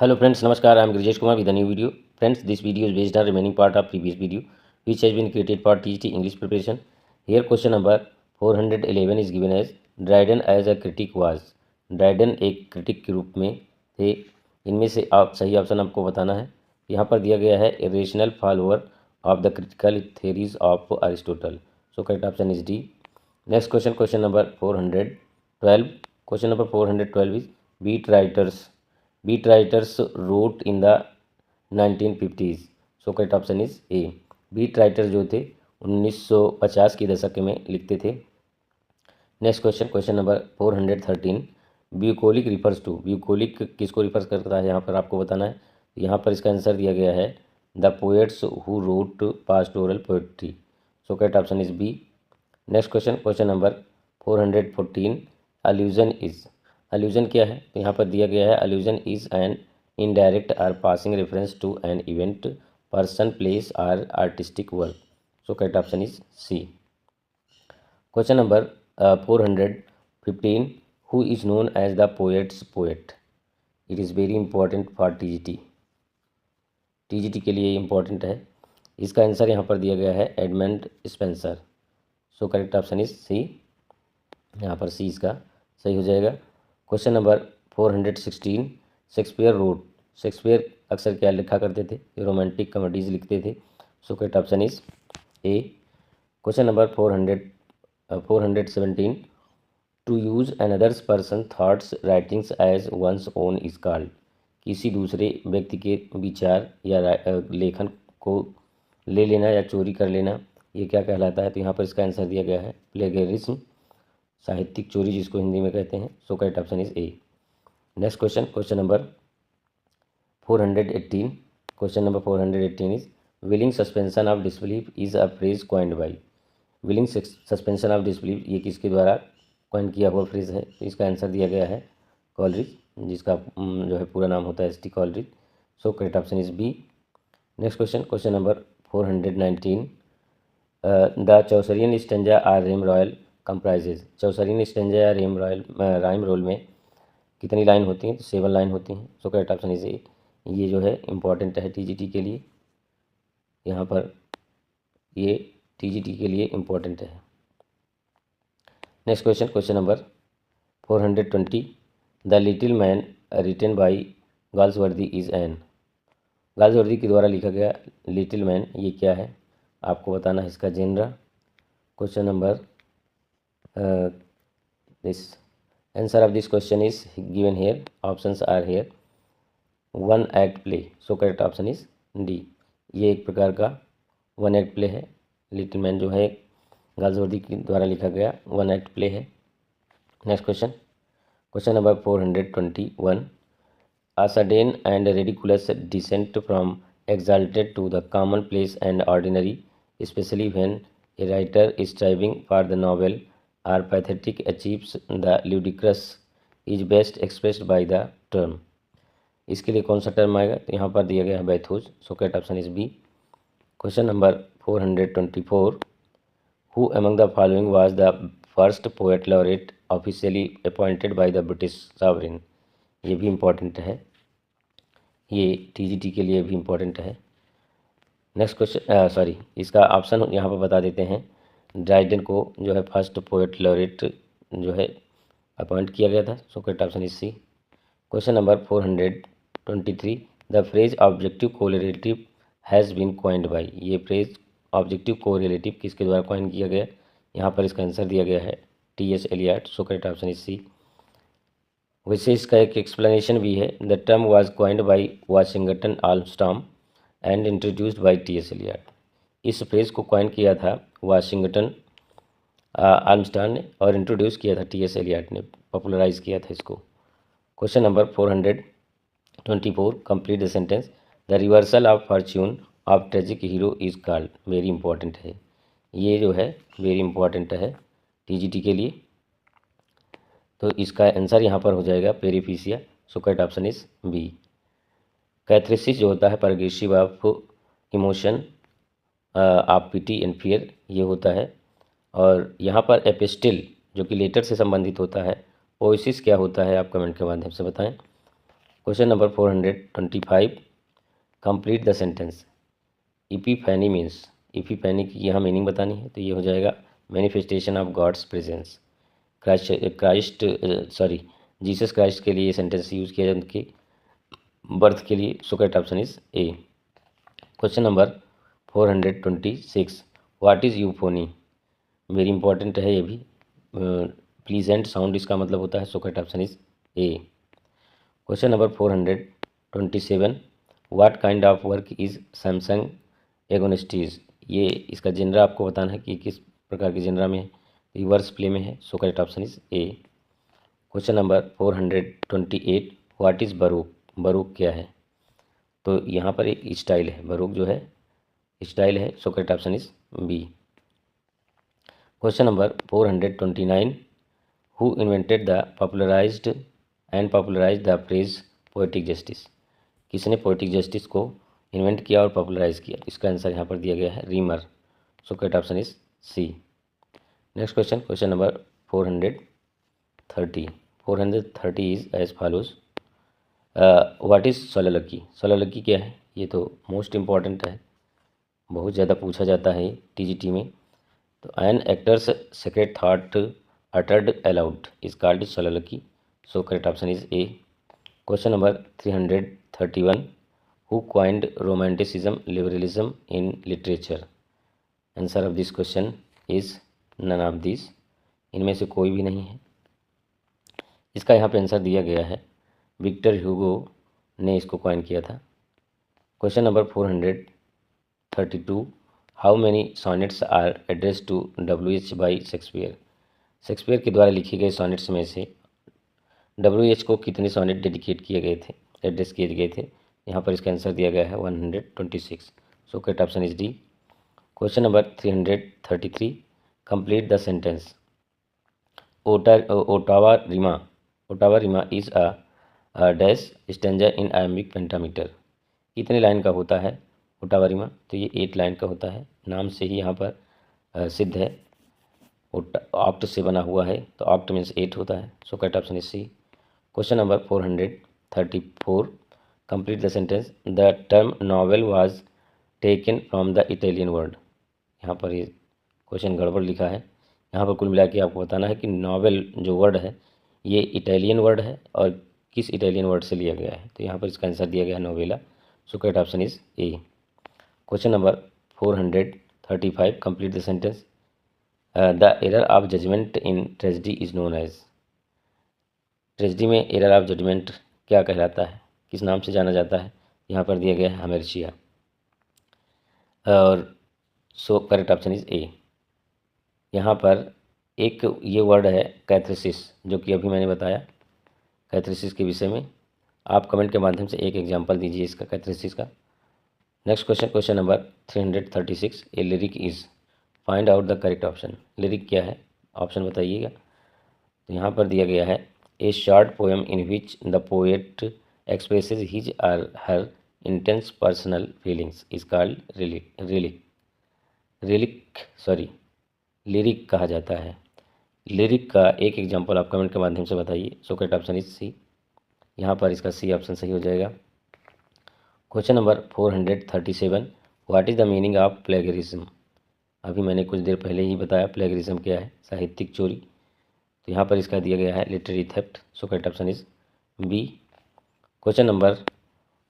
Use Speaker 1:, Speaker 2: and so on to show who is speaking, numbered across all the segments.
Speaker 1: Hello friends, Namaskar. I am Grijesh Kumar with a new video. Friends, this video is based on remaining part of previous video which has been created for TGT English preparation. Here question number 411 is given as Dryden as a critic was. Dryden एक critic के रूप में थे। इनमें से आप सही option आपको बताना है। यहाँ पर दिया गया है a rational follower of the critical theories of Aristotle. So correct option is D. Next question number 412. Question number 412 is beat writers wrote in the 1950s. So correct option is A. Beat writer जो थे 1950 के दशक में लिखते थे। Next question number 413. Bucolic refers to, bucolic किसको refers करता है यहाँ पर आपको बताना है। यहाँ पर इसका आंसर दिया गया है the poets who wrote pastoral poetry. So correct option is B. Next question number 414. Allusion क्या है, तो यहाँ पर दिया गया है अलूजन इज एन इनडायरेक्ट और passing reference to an event, person, place और artistic work. So correct option is C. Question number 415. Who is known as the poets poet. It is very important for TGT के लिए important है। इसका answer यहाँ पर दिया गया है Edmund Spenser. So correct option is C. यहाँ पर सी इसका सही हो जाएगा। Question number 416. शेक्सपियर अक्सर क्या लिखा करते थे, रोमांटिक कॉमेडीज लिखते थे। So correct option is A. Question number 417. To use another's person thoughts writings as one's own is called. किसी दूसरे व्यक्ति के विचार या लेखन को ले लेना या चोरी कर लेना, ये क्या कहलाता है, तो यहाँ पर इसका आंसर दिया गया है प्लेगरिज्म, साहित्यिक चोरी जिसको हिंदी में कहते हैं। सो correct option is A. Next question number 418. Question number 418 is willing suspension of disbelief is a phrase coined by. Willing suspension of disbelief ये किसके द्वारा कॉइन किया हुआ फ्रेज है, तो इसका आंसर दिया गया है कॉलरिज, जिसका जो है पूरा नाम होता है S T Coleridge. So correct option is B. Next question number 419. The Chaucerian stanza are rhyme royal comprises. Chaucerian stanza या राइम रोल में कितनी लाइन होती हैं, तो 7 लाइन होती हैं। सो करेक्ट ऑप्शन इज ए। ये जो है इम्पॉर्टेंट है टीजीटी के लिए, यहाँ पर ये टीजीटी के लिए इम्पॉर्टेंट है। Next question number 420. The little man written by Galsworthy is an. Galsworthy के द्वारा लिखा गया लिटिल मैन ये क्या है, आपको बताना है इसका genre. Question number this answer of this question is given here. Options are here. 1 act play. So correct option is D. ये एक प्रकार का 1 act play है। लिटिल मैन जो है गाल्सवर्दी के द्वारा लिखा गया 1 act play है। Next question number 421. A sudden and ridiculous descent from exalted to the commonplace and ordinary, especially when a writer is striving for the novel or pathetic achieves the ludicrous, is best expressed by the term. इसके लिए कौन सा term आएगा, तो यहाँ पर दिया गया है bathos. So correct option is B. Question number 424. Who among the following was the first poet laureate officially appointed by the British sovereign. ये भी इम्पॉर्टेंट है, ये टीजीटी के लिए भी इम्पॉर्टेंट है। नेक्स्ट क्वेश्चन इसका ऑप्शन यहाँ पर बता देते हैं। ड्राइडन को जो है फर्स्ट पोएट लॉरेट जो है अपॉइंट किया गया था। So correct option is C. Question number 423. The phrase objective correlative has been coined by. ये फ्रेज ऑब्जेक्टिव कोरिलेटिव किसके द्वारा कॉइन किया गया, यहाँ पर इसका आंसर दिया गया है TS. Eliot. So correct option is C. वैसे इसका एक एक्सप्लेनेशन भी है। The term was coined by Washington Armstrong and introduced by TS. Eliot. इस फ्रेज को कॉइन किया था वाशिंगटन आर्मस्ट्रॉन्ग ने और इंट्रोड्यूस किया था टी.एस. एलियट ने, पॉपुलराइज किया था इसको। Question number 424. Complete the sentence. The reversal of Fortune of tragic hero is called. Very important है, ये जो है वेरी इंपॉर्टेंट है टीजीटी के लिए। तो इसका आंसर यहाँ पर हो जाएगा periphrasis. So correct option is B. Catharsis जो होता है परगेसिव ऑफ इमोशन आप पिटी एंड फियर, ये होता है। और यहाँ पर एपिस्टिल जो कि लेटर से संबंधित होता है। पोएसिस क्या होता है, आप कमेंट के माध्यम से बताएं। Question number 425, complete the sentence. Epiphany means, epiphany की यहाँ मीनिंग बतानी है, तो ये हो जाएगा manifestation of God's presence. Jesus Christ के लिए ये सेंटेंस यूज़ किया जाए उनके बर्थ के लिए। So correct option is A. Question number 426, what is euphony. Very important है ये भी। प्लीजेंट साउंड इसका मतलब होता है। So correct option is A. Question number 427, what kind of work is Samson Agonistes. ये इसका जेनरा आपको बताना है कि किस प्रकार के जेनरा में है। रिवर्स प्ले में है। So correct option is A. Question number 428, what is baroque. Baroque क्या है, तो यहाँ पर एक स्टाइल है, बरूक जो है स्टाइल है। So correct option is B. Question number 429, who invented the popularised the phrase poetic justice. किसने पोएटिक जस्टिस को इन्वेंट किया और पॉपुलराइज किया। इसका आंसर यहाँ पर दिया गया है rhymer. So correct option is C. Next question, question number 430 is as follows, what is soliloquy. Soliloquy क्या है, ये तो मोस्ट इम्पॉर्टेंट है, बहुत ज़्यादा पूछा जाता है टीजीटी में। तो an actor's secret thought uttered aloud is called soliloquy. So correct option is A. Question number 331, who coined romanticism liberalism in literature. Answer of this question is none of this, इनमें से कोई भी नहीं है। इसका यहाँ पे आंसर दिया गया है, विक्टर ह्यूगो ने इसको क्वाइन किया था। Question number 432, how many sonnets are address to WH by Shakespeare. Shakespeare के द्वारा लिखे गए सॉनेट्स में से WH को कितने सॉनेट डेडिकेट किए गए थे, एड्रेस किए गए थे। यहाँ पर इसका आंसर दिया गया है 126। सो correct option is D. Question number 333, complete the sentence. Ottawa Rima is a dash stanza in iambic pentameter. कितने लाइन का होता है ओटावा रिमा, तो ये 8 लाइन का होता है। नाम से ही यहाँ पर सिद्ध है, ऑक्ट से बना हुआ है, तो ऑक्ट मीन्स 8 होता है। So correct option is C. Question number 434, complete the sentence. The term novel was taken from the Italian word. यहाँ पर ये क्वेश्चन गड़बड़ लिखा है। यहाँ पर कुल मिला के आपको बताना है कि नॉवेल जो वर्ड है ये इटालियन वर्ड है और किस इटालियन वर्ड से लिया गया है। तो यहाँ पर इसका आंसर दिया गया है novella. So correct option is A. Question number 435, complete the sentence. The error of judgement in tragedy is known as. Tragedy में एरर ऑफ जजमेंट क्या कहलाता है, किस नाम से जाना जाता है। यहाँ पर दिया गया है हमेर्शिया। और सो करेक्ट ऑप्शन इज ए। यहाँ पर एक ये वर्ड है कैथेसिस, जो कि अभी मैंने बताया कैथेसिस के विषय में। आप कमेंट के माध्यम से एक एग्जांपल दीजिए इसका कैथेसिस का। Next question, question number 336, A lyric is, find out the correct option. Lyric क्या है, ऑप्शन बताइएगा। तो यहाँ पर दिया गया है, a short poem in which the poet expresses his or her intense personal feelings is called lyric कहा जाता है। लिरिक का एक एग्जांपल आप कमेंट के माध्यम से बताइए। So correct option is C. यहाँ पर इसका सी ऑप्शन सही हो जाएगा। Question number 437, what is the meaning of plagiarism. अभी मैंने कुछ देर पहले ही बताया प्लेगरिज्म क्या है, साहित्यिक चोरी। तो यहाँ पर इसका दिया गया है literary theft. So correct option is B. Question number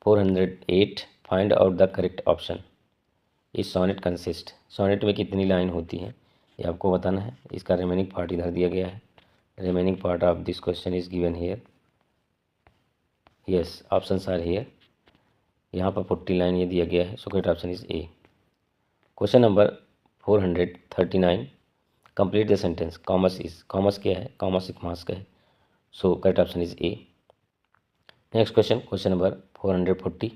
Speaker 1: 408, find out the correct option. इस सोनेट कंसिस्ट, सोनेट में कितनी लाइन होती हैं ये आपको बताना है। इसका रिमेनिंग पार्ट इधर दिया गया है। Remaining part of this question is given here. Yes, options are here. यहाँ पर 40 लाइन ये दिया गया है। So correct option is A. Question number 439, complete the sentence. Commerce is, commerce क्या है, कॉमर्स एक मास्क है। So correct option is A. Next question, question number 440,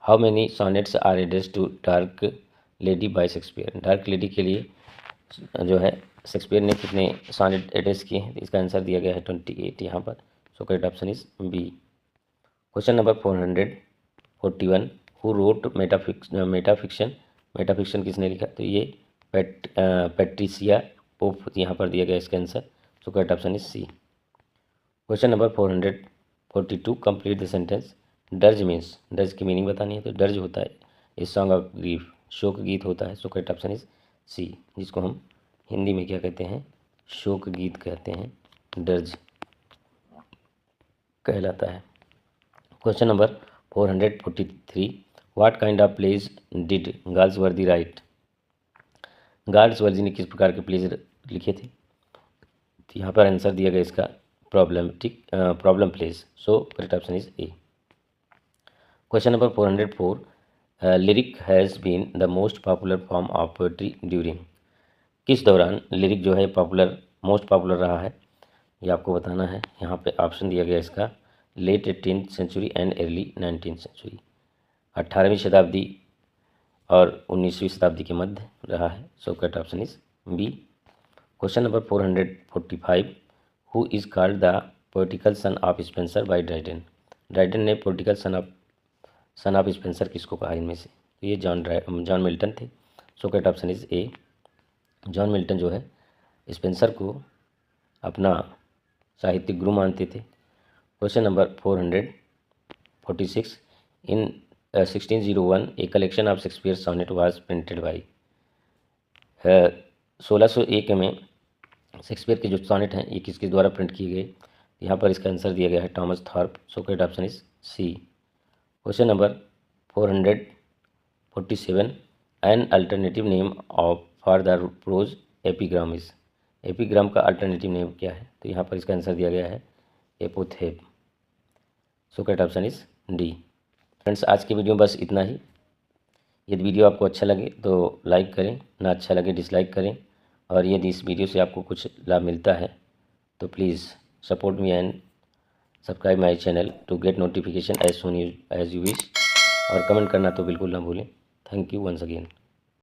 Speaker 1: how many sonnets are address to dark lady by Shakespeare. Dark lady के लिए जो है Shakespeare ने कितने सॉनेट एड्रेस किए हैं, इसका आंसर दिया गया है 28 यहाँ पर। So correct option is B. Question number 441, who wrote metafiction. Metafiction किसने लिखा, तो ये पैट्रिसिया पोप यहाँ पर दिया गया इसका answer. So correct option is C. Question number 442, 42 complete the sentence. Dirge means, dirge की मीनिंग बतानी है तो डर्ज होता है ए सॉन्ग ऑफ ग्रीफ, शोक गीत होता है। So correct option is C, जिसको हम हिंदी में क्या कहते हैं, शोक गीत कहते हैं, डर्ज कहलाता है। Question number 443, what kind of plays did Galsworthy write. Galsworthy ने किस प्रकार के प्लेज लिखे थे, तो यहाँ पर आंसर दिया गया इसका problem plays. So correct option is A. Question number 404, lyric has been the most popular form of poetry during. किस दौरान लिरिक जो है मोस्ट पॉपुलर रहा है, ये आपको बताना है। यहाँ पे ऑप्शन दिया गया इसका late 18th century and early 19th century, 18वीं शताब्दी और 19वीं शताब्दी के मध्य रहा है। So correct option is B. Question number 445, who is called the political son of Spenser by Dryden. Dryden ने पोलिटिकल सन ऑफ स्पेंसर किसको कहा इनमें से, तो ये जॉन मिल्टन थे। So correct option is A. John Milton जो है स्पेंसर को अपना साहित्यिक गुरु मानते थे। Question number 446, in 1601 a collection of Shakespeare sonnet was printed by. 1601 में शेक्सपियर के जो सोनेट हैं ये किसके द्वारा प्रिंट किए गए, यहाँ पर इसका आंसर दिया गया है Thomas Thorpe. So correct option is C. Question number 447, an alternative name for the prose epigram is. Epigram का अल्टरनेटिव नेम क्या है, तो यहाँ पर इसका आंसर दिया गया है एपोथेप। So correct option is D. Friends, आज की वीडियो में बस इतना ही। यदि वीडियो आपको अच्छा लगे तो लाइक करें, ना अच्छा लगे डिसलाइक करें, और यदि इस वीडियो से आपको कुछ लाभ मिलता है तो please support me and subscribe my channel to get notification as soon as you wish, और कमेंट करना तो बिल्कुल ना भूलें। Thank you once again.